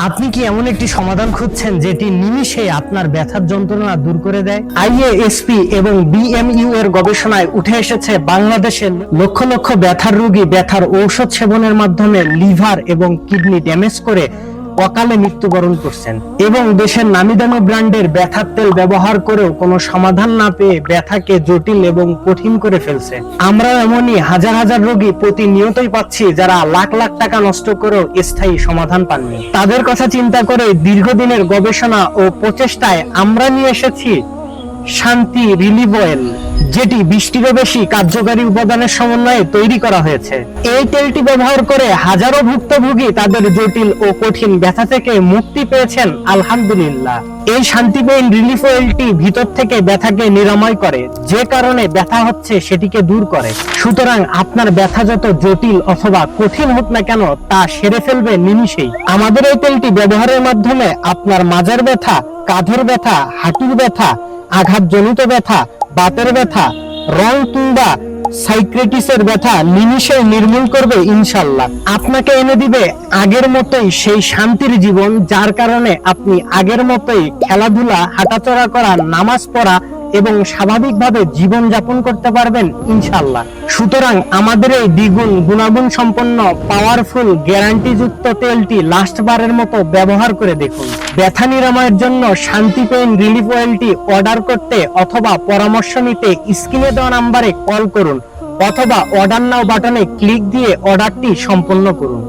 আপনি কি এমন একটি সমাধান খুঁজছেন যেটি নিমিষে আপনার ব্যথার যন্ত্রণা দূর করে দেয়? আইএএসপি এবং বিএমইউ এর গবেষণায় উঠে এসেছে বাংলাদেশের লক্ষ লক্ষ ব্যথার রোগী ব্যথার ঔষধ সেবনের মাধ্যমে লিভার এবং কিডনি ড্যামেজ করে অকালে মৃত্যুবরণ করছেন, এবং দেশের নামি দামি ব্র্যান্ডের ব্যথার তেল ব্যবহার করেও কোনো সমাধান না পেয়ে ব্যথাকে জটিল এবং কঠিন করে ফেলছে। আমরা এমনই হাজার হাজার রোগী প্রতিনিয়তই পাচ্ছি যারা লাখ লাখ টাকা নষ্ট করেও স্থায়ী সমাধান পাননি। তাদের কথা চিন্তা করে দীর্ঘদিনের গবেষণা ও প্রচেষ্টায় আমরা নিয়ে এসেছি শান্তি রিলিভ অয়েল, যেটি 20টিরও বেশি কার্যকারী উপাদানের সমন্বয়ে তৈরি করা হয়েছে। এই তেলটি ব্যবহার করে হাজারো ভুক্তভোগী তাদের জটিল ও কঠিন ব্যথা থেকে মুক্তি পেয়েছেন আলহামদুলিল্লাহ। এই শান্তি পেইন রিলিফ অয়েলটি ভিতর থেকে ব্যথাকে নিরাময় করে, যে কারণে ব্যথা হচ্ছে সেটিকে দূর করে। সুতরাং আপনার ব্যথা যত জটিল অথবা কঠিন হোক না কেন তা সেরে ফেলবে নিমিষেই। আমাদের এই তেলটি ব্যবহারের মাধ্যমে আপনার মাজার ব্যথা, কাঁধের ব্যথা, হাঁটুর ব্যথা, আঘাতজনিত ব্যথা, বাতের ব্যথা, রং কিংবা সাইক্রেটিসের ব্যথা নিমিষে নির্মূল করবে ইনশাআল্লাহ। আপনাকে এনে দিবে আগের মতোই সেই শান্তির জীবন, যার কারণে আপনি আগের মতোই খেলাধুলা, হাঁটাচলা করা, নামাজ পড়া এবং স্বাভাবিকভাবে জীবন যাপন করতে পারবেন ইনশাআল্লাহ। সুতরাং আমাদের এই দ্বিগুণ গুণাগুণ সম্পন্ন পাওয়ারফুল গ্যারান্টিযুক্ত তেলটি লাস্ট বারের মতো ব্যবহার করে দেখুন। ব্যথা নিরাময়ের জন্য শান্তি পেইন রিলিফ অয়েলটি অর্ডার করতে অথবা পরামর্শ নিতে স্ক্রিনে দেওয়া নাম্বারে কল করুন অথবা অর্ডার নাও বাটনে ক্লিক দিয়ে অর্ডারটি সম্পন্ন করুন।